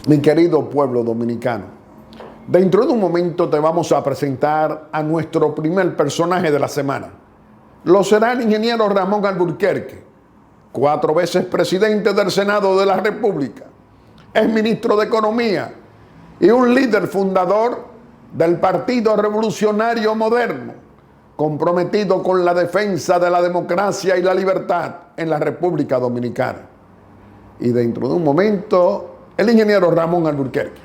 Mi querido pueblo dominicano, dentro de un momento te vamos a presentar a nuestro primer personaje de la semana. Lo será el ingeniero Ramón Alburquerque, 4 veces presidente del Senado de la República, es ministro de Economía y un líder fundador del Partido Revolucionario Moderno, comprometido con la defensa de la democracia y la libertad en la República Dominicana. Y dentro de un momento, el ingeniero Ramón Alburquerque.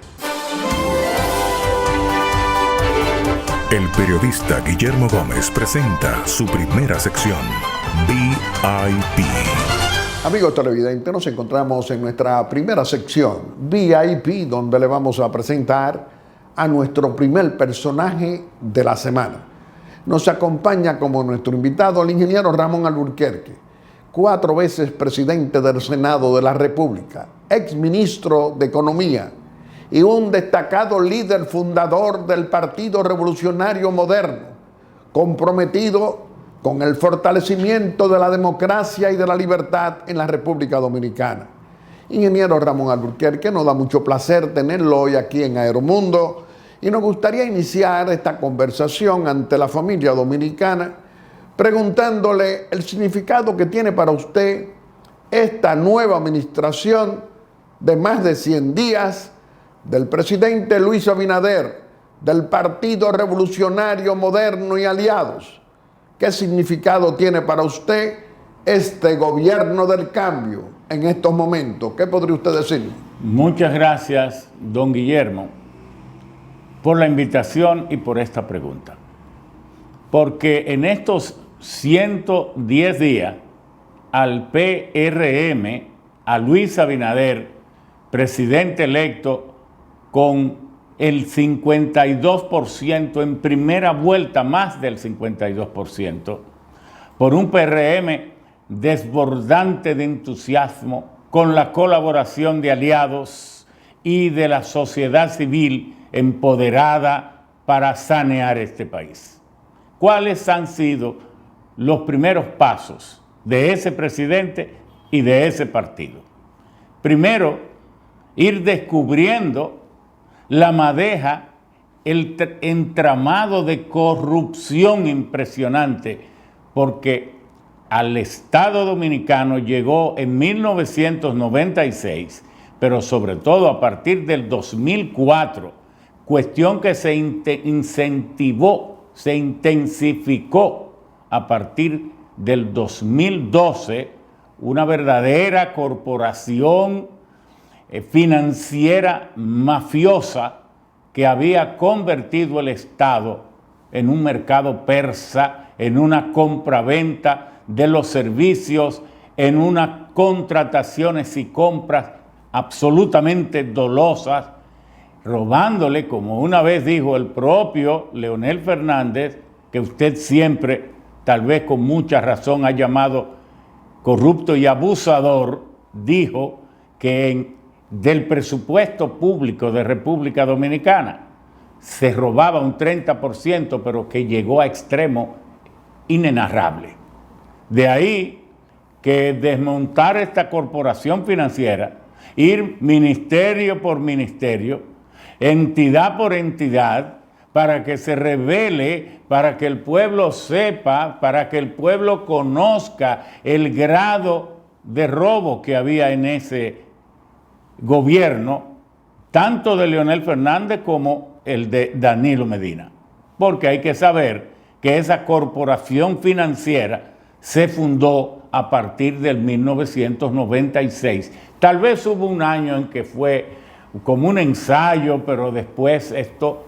El periodista Guillermo Gómez presenta su primera sección, VIP. Amigos televidentes, nos encontramos en nuestra primera sección, VIP, donde le vamos a presentar a nuestro primer personaje de la semana. Nos acompaña como nuestro invitado el ingeniero Ramón Alburquerque, 4 veces presidente del Senado de la República, ex ministro de Economía y un destacado líder fundador del Partido Revolucionario Moderno, comprometido con el fortalecimiento de la democracia y de la libertad en la República Dominicana. Ingeniero Ramón Alburquerque, nos da mucho placer tenerlo hoy aquí en Aeromundo y nos gustaría iniciar esta conversación ante la familia dominicana preguntándole el significado que tiene para usted esta nueva administración de más de 100 días del presidente Luis Abinader, del Partido Revolucionario Moderno y aliados. ¿Qué significado tiene para usted este gobierno del cambio en estos momentos? ¿Qué podría usted decir? Muchas gracias, don Guillermo, por la invitación y por esta pregunta. Porque en estos 110 días al PRM, a Luis Abinader, presidente electo, con el 52% en primera vuelta, más del 52%, por un PRM desbordante de entusiasmo, con la colaboración de aliados y de la sociedad civil empoderada para sanear este país. ¿Cuáles han sido los primeros pasos de ese presidente y de ese partido? Primero, ir descubriendo la madeja, el entramado de corrupción impresionante, porque al Estado Dominicano llegó en 1996, pero sobre todo a partir del 2004, cuestión que se incentivó, se intensificó a partir del 2012, una verdadera corporación financiera mafiosa que había convertido el Estado en un mercado persa, en una compraventa de los servicios, en unas contrataciones y compras absolutamente dolosas, robándole, como una vez dijo el propio Leonel Fernández, que usted siempre, tal vez con mucha razón, ha llamado corrupto y abusador, dijo que del presupuesto público de República Dominicana se robaba un 30%, pero que llegó a extremo inenarrable. De ahí que desmontar esta corporación financiera, ir ministerio por ministerio, entidad por entidad, para que se revele, para que el pueblo sepa, para que el pueblo conozca el grado de robo que había en ese gobierno, tanto de Leonel Fernández como el de Danilo Medina. Porque hay que saber que esa corporación financiera se fundó a partir del 1996. Tal vez hubo un año en que fue como un ensayo, pero después esto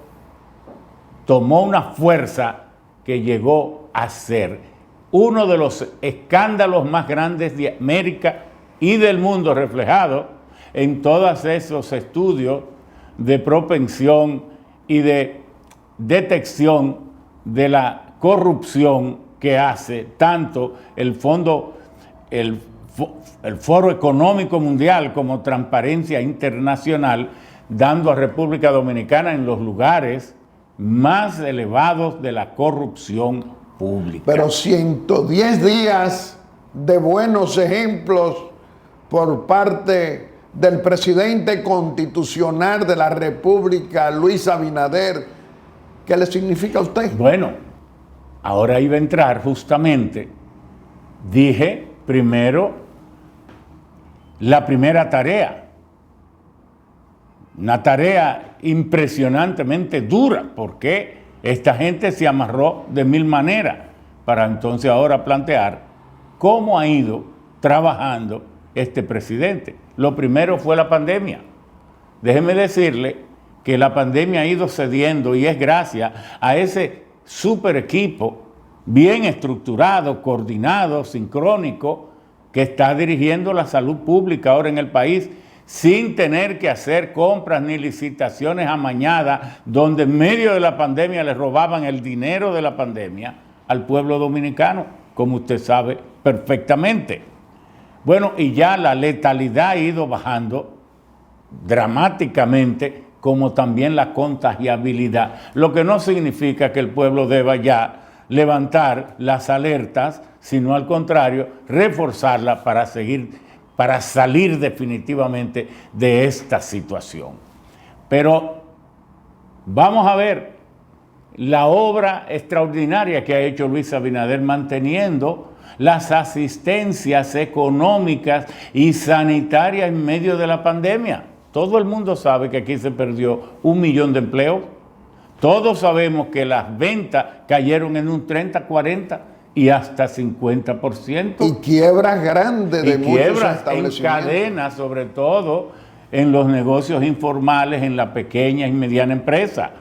tomó una fuerza que llegó a ser uno de los escándalos más grandes de América y del mundo, reflejado en todos esos estudios de propensión y de detección de la corrupción que hace tanto el Foro Económico Mundial como Transparencia Internacional, dando a República Dominicana en los lugares más elevados de la corrupción pública. Pero 110 días de buenos ejemplos por parte del presidente constitucional de la República, Luis Abinader, ¿qué le significa a usted? Bueno, ahora iba a entrar justamente, dije primero la primera tarea, una tarea impresionantemente dura, porque esta gente se amarró de mil maneras para entonces ahora plantear cómo ha ido trabajando este presidente. Lo primero fue la pandemia. Déjeme decirle que la pandemia ha ido cediendo y es gracias a ese super equipo bien estructurado, coordinado, sincrónico, que está dirigiendo la salud pública ahora en el país, sin tener que hacer compras ni licitaciones amañadas, donde en medio de la pandemia le robaban el dinero de la pandemia al pueblo dominicano, como usted sabe perfectamente. Bueno, y ya la letalidad ha ido bajando dramáticamente, como también la contagiabilidad, lo que no significa que el pueblo deba ya levantar las alertas, sino al contrario, reforzarlas para salir definitivamente de esta situación. Pero vamos a ver la obra extraordinaria que ha hecho Luis Abinader manteniendo las asistencias económicas y sanitarias en medio de la pandemia. Todo el mundo sabe que aquí se perdió 1 millón de empleos. Todos sabemos que las ventas cayeron en un 30, 40 y hasta 50%. Y quiebras grandes de muchos establecimientos. En cadenas, sobre todo en los negocios informales, en la pequeña y mediana empresa.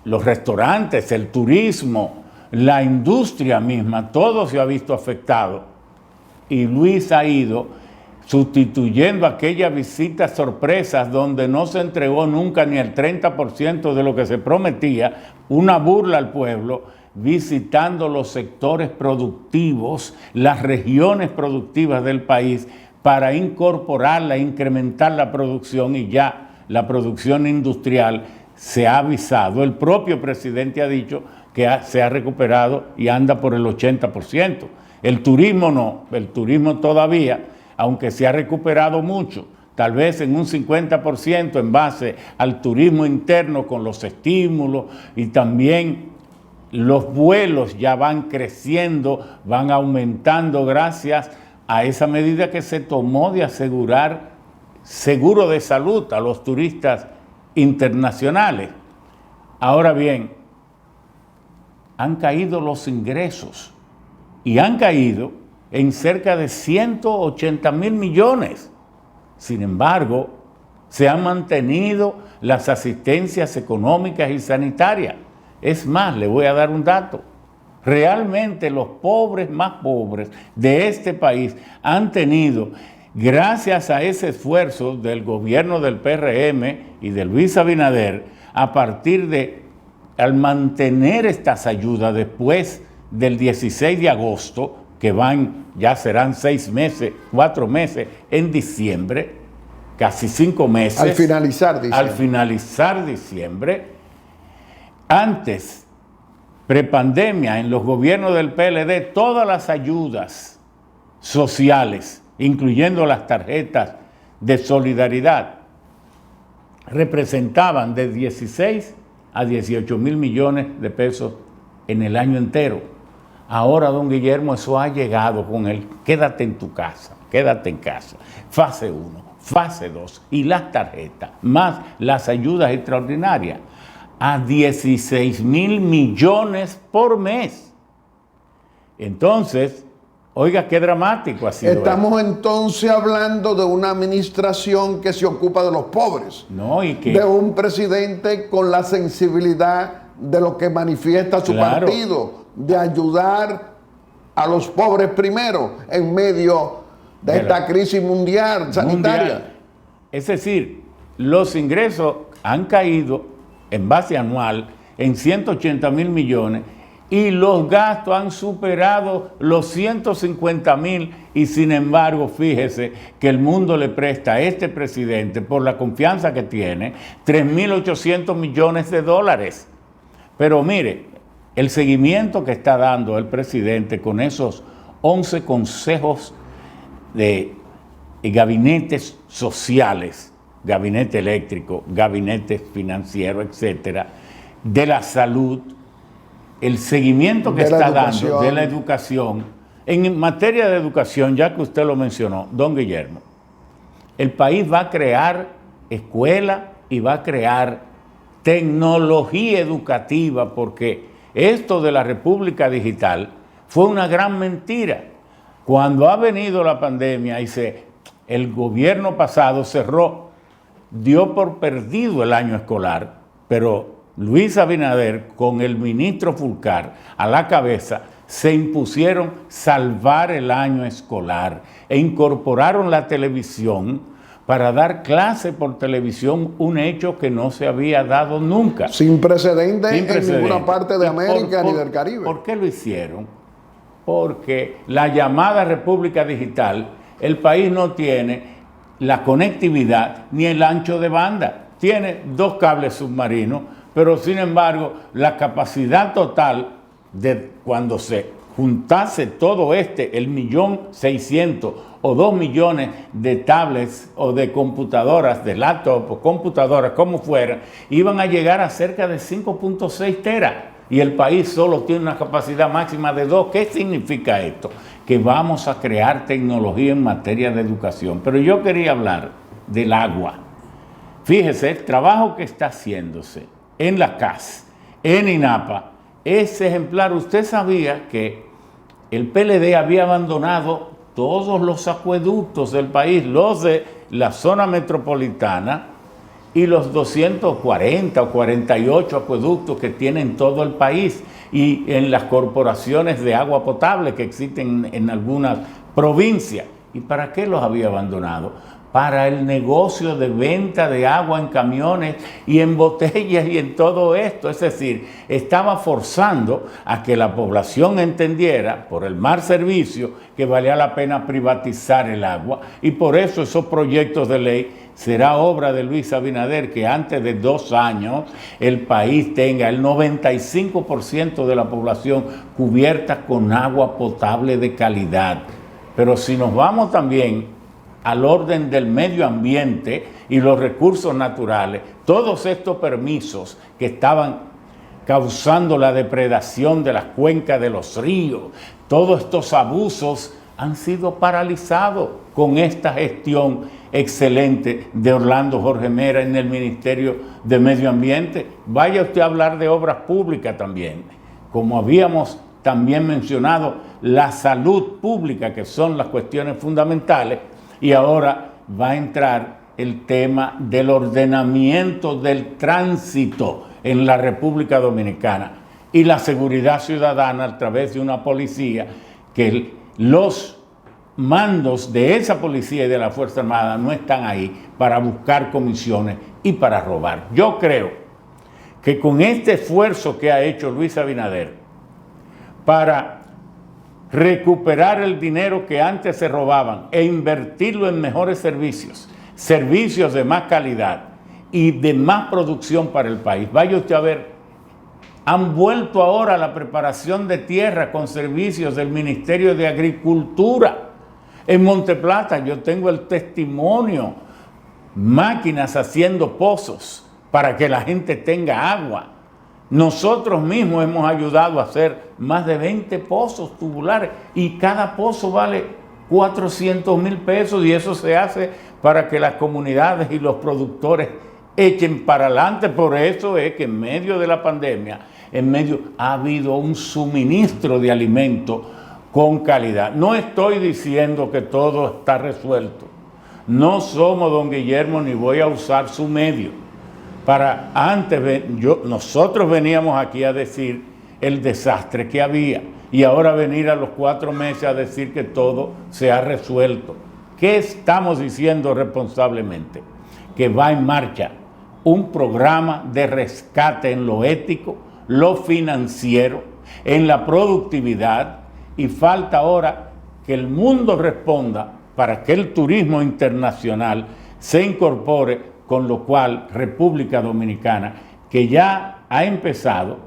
Los restaurantes, el turismo, la industria misma, todo se ha visto afectado. Y Luis ha ido sustituyendo aquellas visitas sorpresas donde no se entregó nunca ni el 30% de lo que se prometía, una burla al pueblo, visitando los sectores productivos, las regiones productivas del país, para incorporarla, incrementar la producción, y ya la producción industrial se ha avisado. El propio presidente ha dicho que se ha recuperado y anda por el 80%. El turismo no, el turismo todavía, aunque se ha recuperado mucho, tal vez en un 50% en base al turismo interno con los estímulos, y también los vuelos ya van creciendo, van aumentando gracias a esa medida que se tomó de asegurar seguro de salud a los turistas internacionales. Ahora bien, han caído los ingresos y han caído en cerca de 180,000 millones. Sin embargo, se han mantenido las asistencias económicas y sanitarias. Es más, le voy a dar un dato. Realmente los pobres más pobres de este país han tenido, gracias a ese esfuerzo del gobierno del PRM y de Luis Abinader, a partir de, al mantener estas ayudas después del 16 de agosto, que ya serán 6 meses, 4 meses en diciembre, casi 5 meses. Al finalizar diciembre. Al finalizar diciembre, antes, prepandemia, en los gobiernos del PLD, todas las ayudas sociales, incluyendo las tarjetas de solidaridad, representaban de 16 a 18,000 millones de pesos en el año entero. Ahora, don Guillermo, eso ha llegado con el quédate en tu casa, quédate en casa. Fase 1, fase 2 y las tarjetas, más las ayudas extraordinarias, a 16,000 millones por mes. Entonces, oiga, qué dramático ha sido. Estamos entonces hablando de una administración que se ocupa de los pobres. No, y que, de un presidente con la sensibilidad de lo que manifiesta su partido, de ayudar a los pobres primero en medio de esta crisis mundial sanitaria. Es decir, los ingresos han caído en base anual en 180,000 millones y los gastos han superado los 150,000, y sin embargo, fíjese que el mundo le presta a este presidente, por la confianza que tiene, 3.800 millones de dólares. Pero mire, el seguimiento que está dando el presidente con esos 11 consejos de gabinetes sociales, gabinete eléctrico, gabinete financiero, etcétera, de la salud, el seguimiento que está dando de la educación. En materia de educación, ya que usted lo mencionó, don Guillermo, el país va a crear escuela y va a crear tecnología educativa, porque esto de la República Digital fue una gran mentira. Cuando ha venido la pandemia y el gobierno pasado cerró, dio por perdido el año escolar, pero Luis Abinader con el ministro Fulcar a la cabeza se impusieron salvar el año escolar e incorporaron la televisión para dar clase por televisión, un hecho que no se había dado nunca. Sin precedentes en ninguna parte de América ni del Caribe. ¿Por qué lo hicieron? Porque la llamada República Digital, el país no tiene la conectividad ni el ancho de banda. Tiene 2 cables submarinos, pero sin embargo la capacidad total de cuando se juntase todo el 1.600.000 o 2 millones de tablets o de computadoras, de laptops o computadoras, como fuera, iban a llegar a cerca de 5.6 teras. Y el país solo tiene una capacidad máxima de 2. ¿Qué significa esto? Que vamos a crear tecnología en materia de educación. Pero yo quería hablar del agua. Fíjese, el trabajo que está haciéndose en la CAS, en INAPA, es ejemplar. Usted sabía que el PLD había abandonado todos los acueductos del país, los de la zona metropolitana y los 240 o 48 acueductos que tienen todo el país, y en las corporaciones de agua potable que existen en algunas provincias. ¿Y para qué los había abandonado? Para el negocio de venta de agua en camiones y en botellas y en todo esto. Es decir, estaba forzando a que la población entendiera, por el mal servicio, que valía la pena privatizar el agua. Y por eso esos proyectos de ley será obra de Luis Abinader, que antes de 2 años el país tenga el 95% de la población cubierta con agua potable de calidad. Pero si nos vamos también al orden del medio ambiente y los recursos naturales, todos estos permisos que estaban causando la depredación de las cuencas de los ríos, todos estos abusos han sido paralizados con esta gestión excelente de Orlando Jorge Mera en el Ministerio de Medio Ambiente. Vaya usted a hablar de obras públicas también, como habíamos también mencionado, la salud pública, que son las cuestiones fundamentales. Y ahora va a entrar el tema del ordenamiento del tránsito en la República Dominicana y la seguridad ciudadana a través de una policía, que los mandos de esa policía y de la Fuerza Armada no están ahí para buscar comisiones y para robar. Yo creo que con este esfuerzo que ha hecho Luis Abinader para recuperar el dinero que antes se robaban e invertirlo en mejores servicios, servicios de más calidad y de más producción para el país. Vaya usted a ver, han vuelto ahora a la preparación de tierra con servicios del Ministerio de Agricultura. En Monteplata yo tengo el testimonio, máquinas haciendo pozos para que la gente tenga agua. Nosotros mismos hemos ayudado a hacer más de 20 pozos tubulares y cada pozo vale 400,000 pesos, y eso se hace para que las comunidades y los productores echen para adelante. Por eso es que en medio de la pandemia, ha habido un suministro de alimentos con calidad. No estoy diciendo que todo está resuelto. No somos don Guillermo, ni voy a usar su medio. Nosotros veníamos aquí a decir el desastre que había, y ahora venir a los 4 meses a decir que todo se ha resuelto. ¿Qué estamos diciendo responsablemente? Que va en marcha un programa de rescate en lo ético, lo financiero, en la productividad, y falta ahora que el mundo responda para que el turismo internacional se incorpore, con lo cual República Dominicana, que ya ha empezado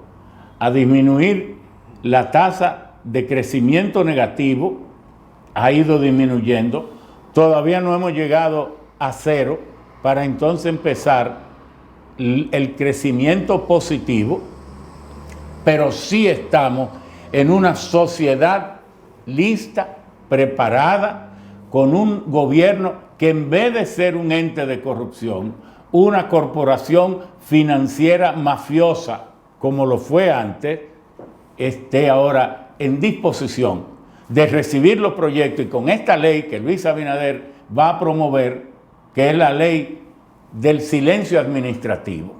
a disminuir la tasa de crecimiento negativo, ha ido disminuyendo, Todavía no hemos llegado a cero para entonces empezar el crecimiento positivo, pero sí estamos en una sociedad lista, preparada, con un gobierno que en vez de ser un ente de corrupción, una corporación financiera mafiosa, como lo fue antes, esté ahora en disposición de recibir los proyectos, y con esta ley que Luis Abinader va a promover, que es la ley del silencio administrativo.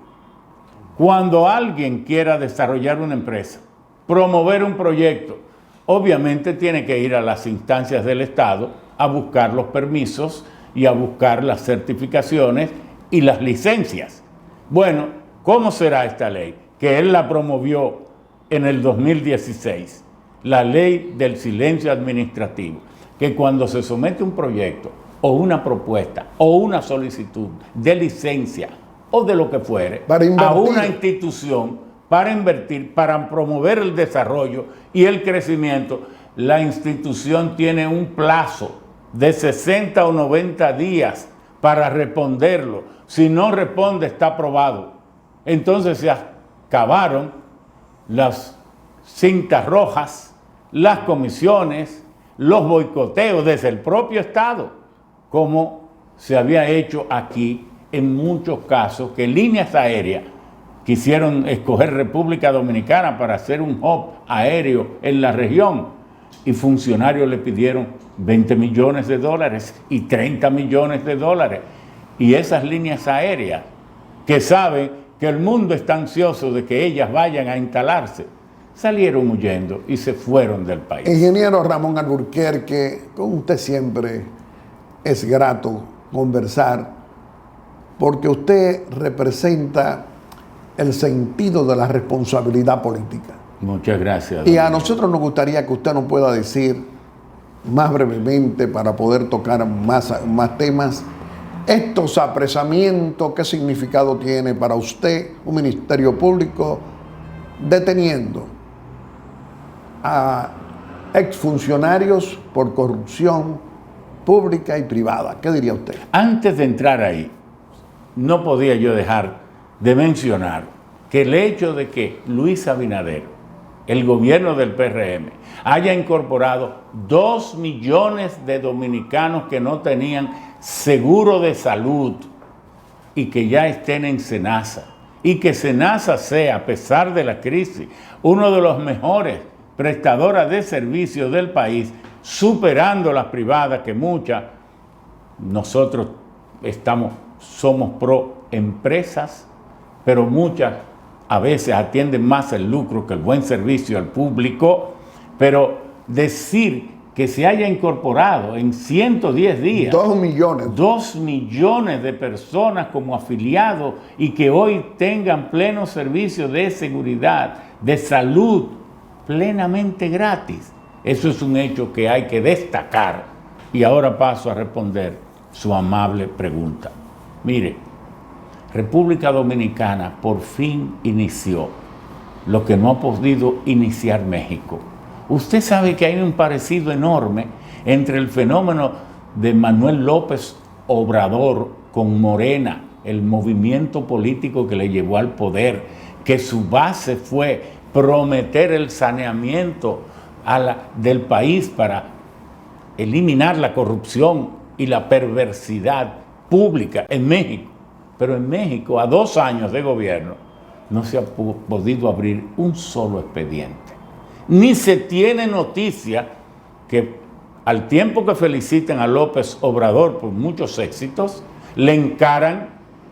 Cuando alguien quiera desarrollar una empresa, promover un proyecto, obviamente tiene que ir a las instancias del Estado a buscar los permisos y a buscar las certificaciones y las licencias. Bueno, ¿cómo será esta ley? Que él la promovió en el 2016, la ley del silencio administrativo, que cuando se somete un proyecto o una propuesta o una solicitud de licencia o de lo que fuere a una institución para invertir, para promover el desarrollo y el crecimiento, la institución tiene un plazo de 60 o 90 días para responderlo. Si no responde, está aprobado. Entonces se acabaron las cintas rojas, las comisiones, los boicoteos desde el propio Estado, como se había hecho aquí en muchos casos, que líneas aéreas quisieron escoger República Dominicana para hacer un hub aéreo en la región y funcionarios le pidieron 20 millones de dólares y 30 millones de dólares. Y esas líneas aéreas que saben que el mundo está ansioso de que ellas vayan a instalarse, salieron huyendo y se fueron del país. Ingeniero Ramón Alburquerque, con usted siempre es grato conversar, porque usted representa el sentido de la responsabilidad política. Muchas gracias. Y a nosotros nos gustaría que usted nos pueda decir más brevemente, para poder tocar más temas, estos apresamientos, ¿qué significado tiene para usted un ministerio público deteniendo a exfuncionarios por corrupción pública y privada? ¿Qué diría usted? Antes de entrar ahí, no podía yo dejar de mencionar que el hecho de que Luis Abinader, el gobierno del PRM, haya incorporado 2 millones de dominicanos que no tenían seguro de salud y que ya estén en SENASA, y que SENASA sea, a pesar de la crisis, uno de los mejores prestadoras de servicios del país, superando las privadas, que muchas, nosotros somos pro empresas, pero muchas a veces atienden más el lucro que el buen servicio al público. Pero decir que se haya incorporado en 110 días 2 millones de personas como afiliados y que hoy tengan pleno servicio de seguridad, de salud, plenamente gratis, eso es un hecho que hay que destacar. Y ahora paso a responder su amable pregunta. Mire, República Dominicana por fin inició lo que no ha podido iniciar México. Usted sabe que hay un parecido enorme entre el fenómeno de Manuel López Obrador con Morena, el movimiento político que le llevó al poder, que su base fue prometer el saneamiento del país para eliminar la corrupción y la perversidad pública en México. Pero en México, a 2 años de gobierno, no se ha podido abrir un solo expediente. Ni se tiene noticia que al tiempo que felicitan a López Obrador por muchos éxitos, le encaran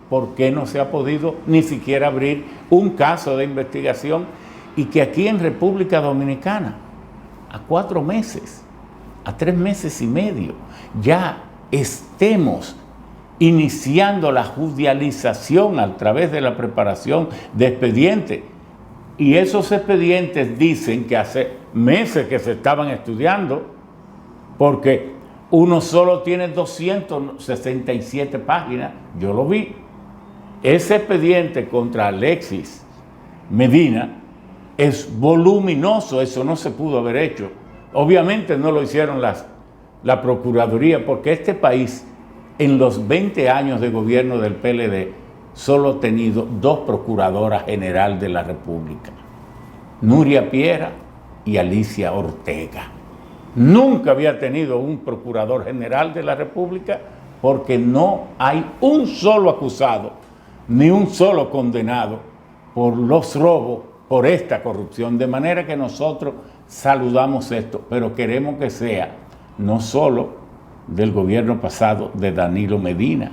por qué no se ha podido ni siquiera abrir un caso de investigación, y que aquí en República Dominicana, a 4 meses, a 3 meses y medio, ya estemos iniciando la judicialización a través de la preparación de expedientes. Y esos expedientes dicen que hace meses que se estaban estudiando, porque uno solo tiene 267 páginas, yo lo vi. Ese expediente contra Alexis Medina es voluminoso, eso no se pudo haber hecho. Obviamente no lo hicieron las la Procuraduría, porque este país, en los 20 años de gobierno del PLD, solo ha tenido 2 Procuradoras General de la República, Nuria Piera y Alicia Ortega. Nunca había tenido un Procurador General de la República porque no hay un solo acusado, ni un solo condenado por los robos, por esta corrupción. De manera que nosotros saludamos esto, pero queremos que sea no solo del gobierno pasado de Danilo Medina,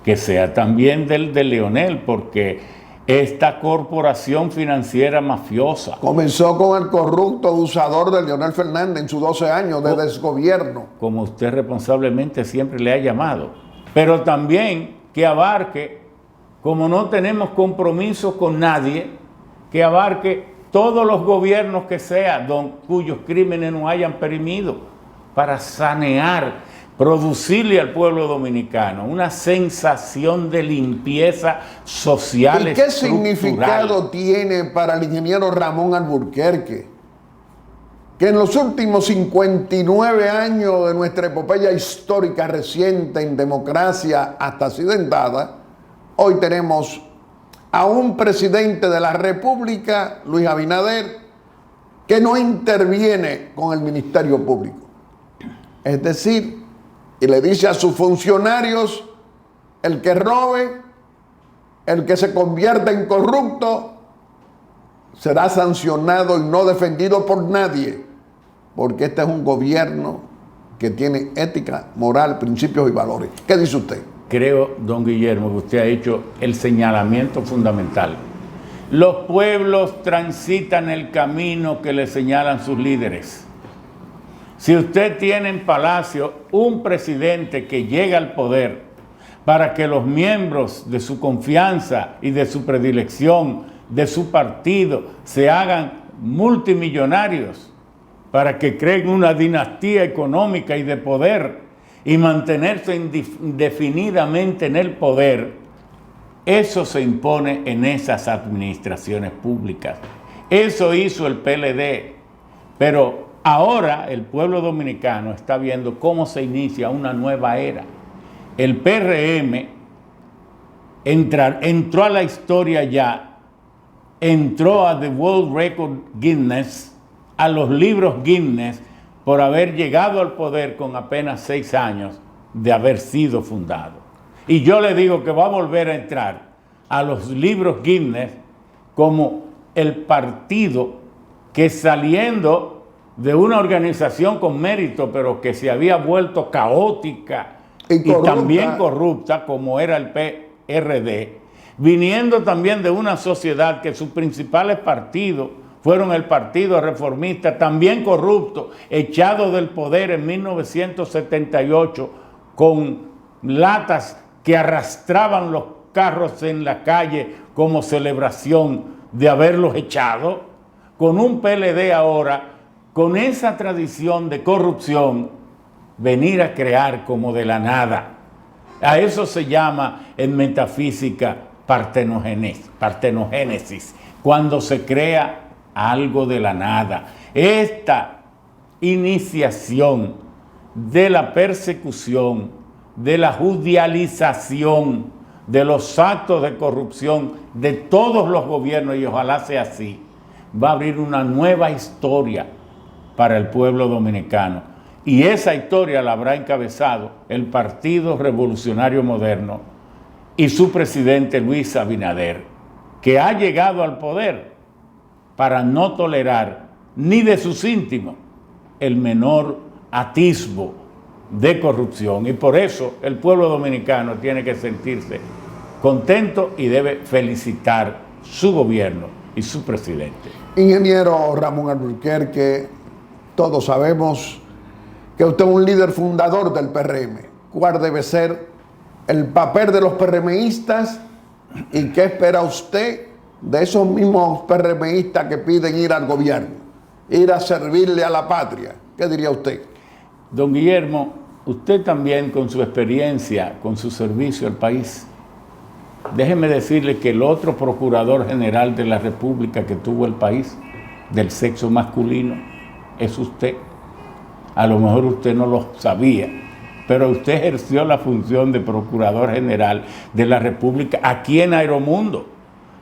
que sea también del de Leonel, porque esta corporación financiera mafiosa comenzó con el corrupto abusador de Leonel Fernández en sus 12 años de desgobierno, como usted responsablemente siempre le ha llamado, pero también que abarque, como no tenemos compromiso con nadie, que abarque todos los gobiernos que sea, cuyos crímenes no hayan perimido, para sanear, producirle al pueblo dominicano una sensación de limpieza social. ¿Y qué significado tiene para el ingeniero Ramón Alburquerque que en los últimos 59 años de nuestra epopeya histórica reciente en democracia hasta accidentada, hoy tenemos a un presidente de la República, Luis Abinader, que no interviene con el Ministerio Público? Es decir, y le dice a sus funcionarios, el que robe, el que se convierta en corrupto, será sancionado y no defendido por nadie, porque este es un gobierno que tiene ética, moral, principios y valores. ¿Qué dice usted? Creo, don Guillermo, que usted ha hecho el señalamiento fundamental. Los pueblos transitan el camino que le señalan sus líderes. Si usted tiene en Palacio un presidente que llega al poder para que los miembros de su confianza y de su predilección, de su partido, se hagan multimillonarios, para que creen una dinastía económica y de poder y mantenerse indefinidamente en el poder, eso se impone en esas administraciones públicas. Eso hizo el PLD, pero ahora el pueblo dominicano está viendo cómo se inicia una nueva era. El PRM entró a la historia ya, entró a The World Record Guinness, a los libros Guinness, por haber llegado al poder con apenas 6 años de haber sido fundado. Y yo le digo que va a volver a entrar a los libros Guinness como el partido que, saliendo de una organización con mérito, pero que se había vuelto caótica y también corrupta, como era el PRD, viniendo también de una sociedad que sus principales partidos fueron el Partido Reformista, también corrupto, echado del poder en 1978 con latas que arrastraban los carros en la calle como celebración de haberlos echado, con un PLD ahora, con esa tradición de corrupción, venir a crear como de la nada. A eso se llama en metafísica partenogénesis, cuando se crea algo de la nada. Esta iniciación de la persecución, de la judicialización, de los actos de corrupción de todos los gobiernos, y ojalá sea así, va a abrir una nueva historia para el pueblo dominicano. Y esa historia la habrá encabezado el Partido Revolucionario Moderno y su presidente Luis Abinader, que ha llegado al poder para no tolerar ni de sus íntimos el menor atisbo de corrupción. Y por eso el pueblo dominicano tiene que sentirse contento y debe felicitar su gobierno y su presidente. Ingeniero Ramón Alburquerque, todos sabemos que usted es un líder fundador del PRM. ¿Cuál debe ser el papel de los PRMistas y qué espera usted de esos mismos PRMistas que piden ir al gobierno, ir a servirle a la patria? ¿Qué diría usted? Don Guillermo, usted también, con su experiencia, con su servicio al país, déjeme decirle que el otro procurador general de la República que tuvo el país, del sexo masculino, es usted. A lo mejor usted no lo sabía, pero usted ejerció la función de Procurador General de la República aquí en Aeromundo,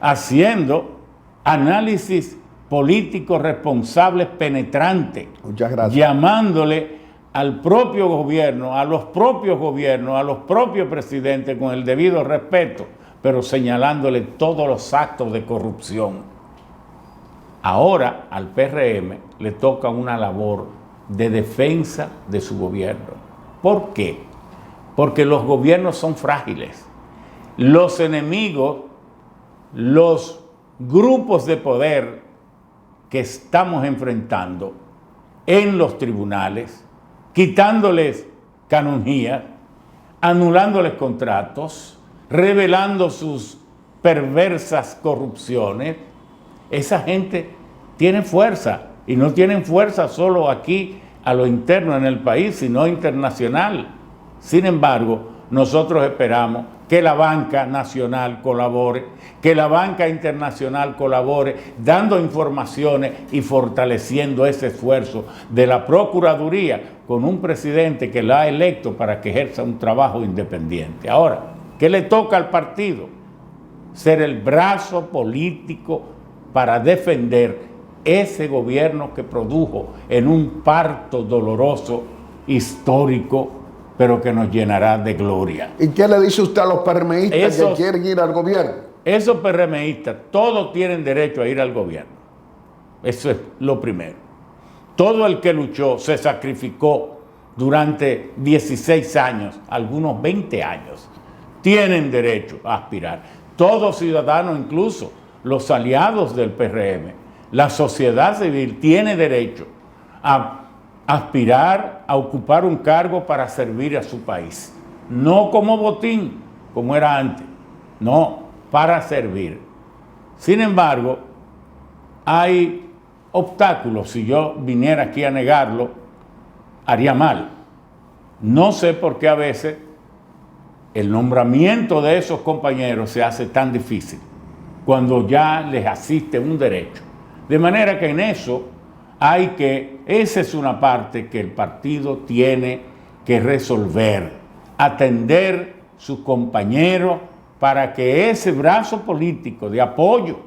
haciendo análisis políticos responsables penetrantes. Muchas gracias. Llamándole al propio gobierno, a los propios gobiernos, a los propios presidentes con el debido respeto, pero señalándole todos los actos de corrupción. Ahora al PRM le toca una labor de defensa de su gobierno. ¿Por qué? Porque los gobiernos son frágiles. Los enemigos, los grupos de poder que estamos enfrentando en los tribunales, quitándoles canonjías, anulándoles contratos, revelando sus perversas corrupciones, esa gente tiene fuerza, y no tienen fuerza solo aquí a lo interno en el país, sino internacional. Sin embargo, nosotros esperamos que la banca nacional colabore, que la banca internacional colabore, dando informaciones y fortaleciendo ese esfuerzo de la Procuraduría con un presidente que la ha electo para que ejerza un trabajo independiente. Ahora, ¿qué le toca al partido? Ser el brazo político para defender ese gobierno que produjo en un parto doloroso, histórico, pero que nos llenará de gloria. ¿Y qué le dice usted a los PRMistas que quieren ir al gobierno? Esos PRMistas, todos tienen derecho a ir al gobierno. Eso es lo primero. Todo el que luchó, se sacrificó durante 16 años, algunos 20 años, tienen derecho a aspirar. Todo ciudadano, incluso los aliados del PRM, la sociedad civil, tiene derecho a aspirar a ocupar un cargo para servir a su país. No como botín, como era antes. No, para servir. Sin embargo, hay obstáculos. Si yo viniera aquí a negarlo, haría mal. No sé por qué a veces el nombramiento de esos compañeros se hace tan difícil cuando ya les asiste un derecho. De manera que en eso esa es una parte que el partido tiene que resolver, atender sus compañeros para que ese brazo político de apoyo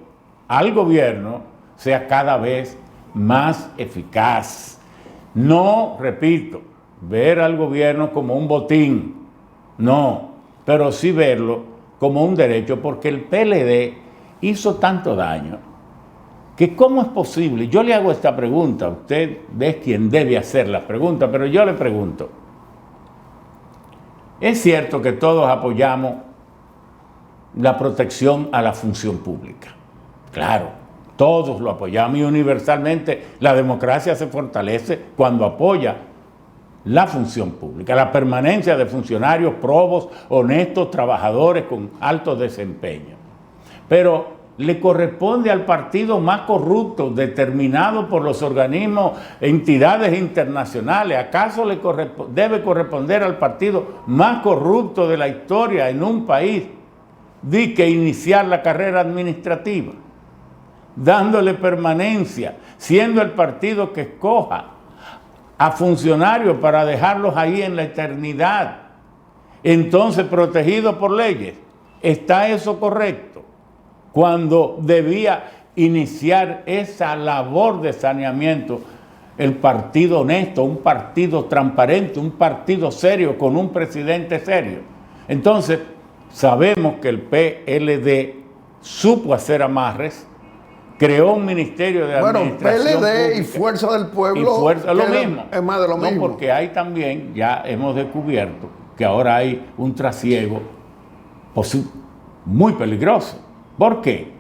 al gobierno sea cada vez más eficaz. No, repito, ver al gobierno como un botín, no, pero sí verlo como un derecho, porque el PLD hizo tanto daño que cómo es posible. Yo le hago esta pregunta, usted es quien debe hacer la pregunta, pero yo le pregunto, ¿es cierto que todos apoyamos la protección a la función pública? Claro, todos lo apoyamos y universalmente la democracia se fortalece cuando apoya la función pública, la permanencia de funcionarios probos, honestos, trabajadores con alto desempeño. Pero le corresponde al partido más corrupto, determinado por los organismos, entidades internacionales. ¿Acaso debe corresponder al partido más corrupto de la historia en un país que iniciar la carrera administrativa, dándole permanencia, siendo el partido que escoja a funcionarios para dejarlos ahí en la eternidad, entonces protegidos por leyes? ¿Está eso correcto? Cuando debía iniciar esa labor de saneamiento el partido honesto, un partido transparente, un partido serio, con un presidente serio. Entonces, sabemos que el PLD supo hacer amarres, creó un ministerio de administración PLD pública, y Fuerza del Pueblo. es lo mismo. Es más de lo mismo. Porque hay también, ya hemos descubierto, que ahora hay un trasiego muy peligroso. ¿Por qué?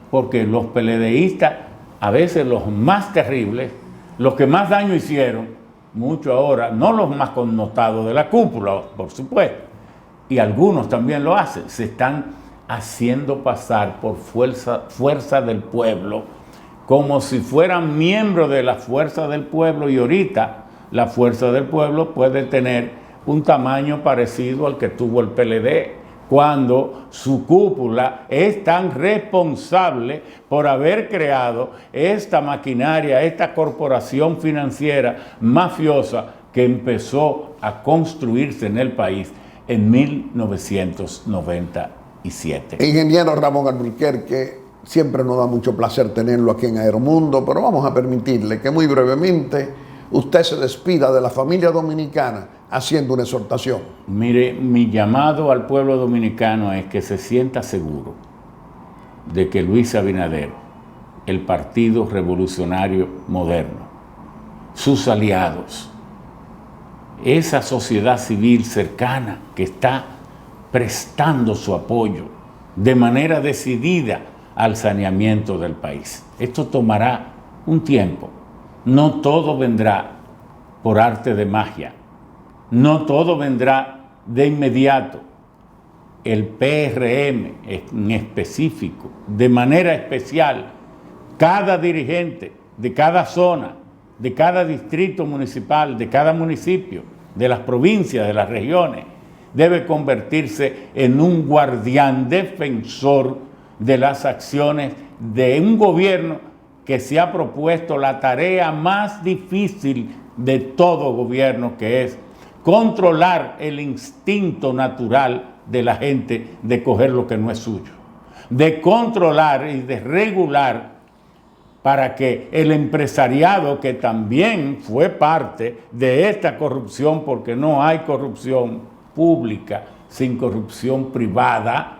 Porque los PLDistas, a veces los más terribles, los que más daño hicieron, mucho ahora, no los más connotados de la cúpula, por supuesto, y algunos también lo hacen, se están haciendo pasar por fuerza del pueblo, como si fueran miembros de la fuerza del pueblo, y ahorita la fuerza del pueblo puede tener un tamaño parecido al que tuvo el PLD, cuando su cúpula es tan responsable por haber creado esta maquinaria, esta corporación financiera mafiosa que empezó a construirse en el país en 1997. Ingeniero Ramón Alburquerque, siempre nos da mucho placer tenerlo aquí en Aeromundo, pero vamos a permitirle que muy brevemente usted se despida de la familia dominicana haciendo una exhortación. Mire, mi llamado al pueblo dominicano es que se sienta seguro de que Luis Abinader, el Partido Revolucionario Moderno, sus aliados, esa sociedad civil cercana que está prestando su apoyo de manera decidida al saneamiento del país. Esto tomará un tiempo. No todo vendrá por arte de magia. No todo vendrá de inmediato. El PRM en específico, de manera especial, cada dirigente de cada zona, de cada distrito municipal, de cada municipio, de las provincias, de las regiones, debe convertirse en un guardián defensor de las acciones de un gobierno que se ha propuesto la tarea más difícil de todo gobierno, que es controlar el instinto natural de la gente de coger lo que no es suyo, de controlar y de regular para que el empresariado, que también fue parte de esta corrupción, porque no hay corrupción pública sin corrupción privada,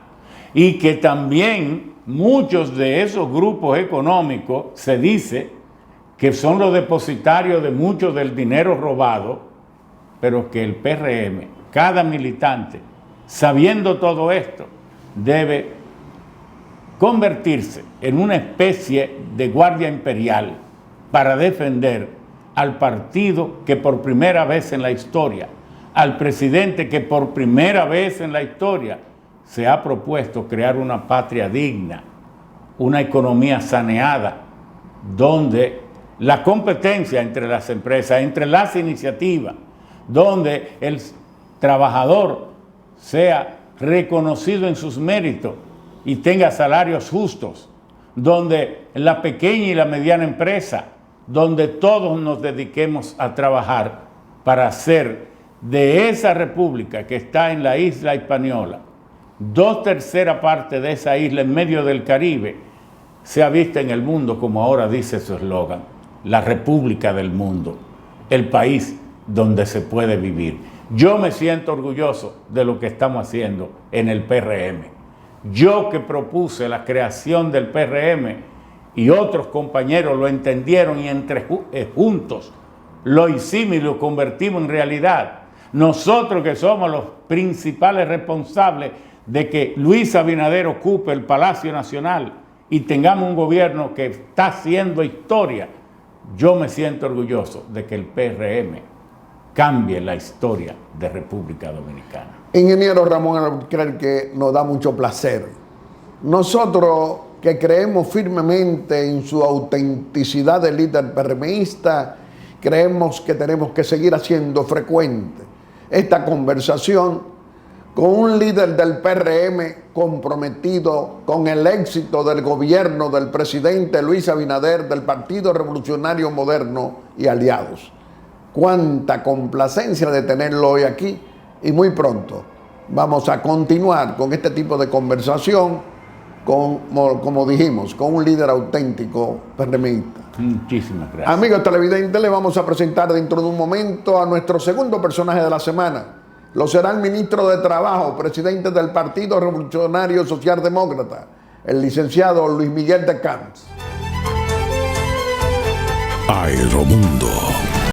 y que también muchos de esos grupos económicos se dice que son los depositarios de mucho del dinero robado, pero que el PRM, cada militante, sabiendo todo esto, debe convertirse en una especie de guardia imperial para defender al partido que por primera vez en la historia, al presidente que por primera vez en la historia se ha propuesto crear una patria digna, una economía saneada, donde la competencia entre las empresas, entre las iniciativas, donde el trabajador sea reconocido en sus méritos y tenga salarios justos, donde la pequeña y la mediana empresa, donde todos nos dediquemos a trabajar para hacer de esa república que está en la isla Hispaniola, 2/3 partes de esa isla en medio del Caribe, sea vista en el mundo, como ahora dice su eslogan, la república del mundo, el país donde se puede vivir. Yo me siento orgulloso de lo que estamos haciendo en el PRM. Yo, que propuse la creación del PRM, y otros compañeros lo entendieron y juntos lo hicimos y lo convertimos en realidad. Nosotros, que somos los principales responsables de que Luis Abinader ocupe el Palacio Nacional y tengamos un gobierno que está haciendo historia, yo me siento orgulloso de que el PRM cambie la historia de República Dominicana. Ingeniero Ramón Alburquerque, nos da mucho placer. Nosotros, que creemos firmemente en su autenticidad de líder PRMista, creemos que tenemos que seguir haciendo frecuente esta conversación con un líder del PRM comprometido con el éxito del gobierno del presidente Luis Abinader, del Partido Revolucionario Moderno y aliados. Cuánta complacencia de tenerlo hoy aquí, y muy pronto vamos a continuar con este tipo de conversación, como dijimos, con un líder auténtico PRMista. Muchísimas gracias. Amigos televidentes, le vamos a presentar dentro de un momento a nuestro segundo personaje de la semana. Lo será el ministro de Trabajo, presidente del Partido Revolucionario Socialdemócrata, el licenciado Luis Miguel de Camps. Aeromundo.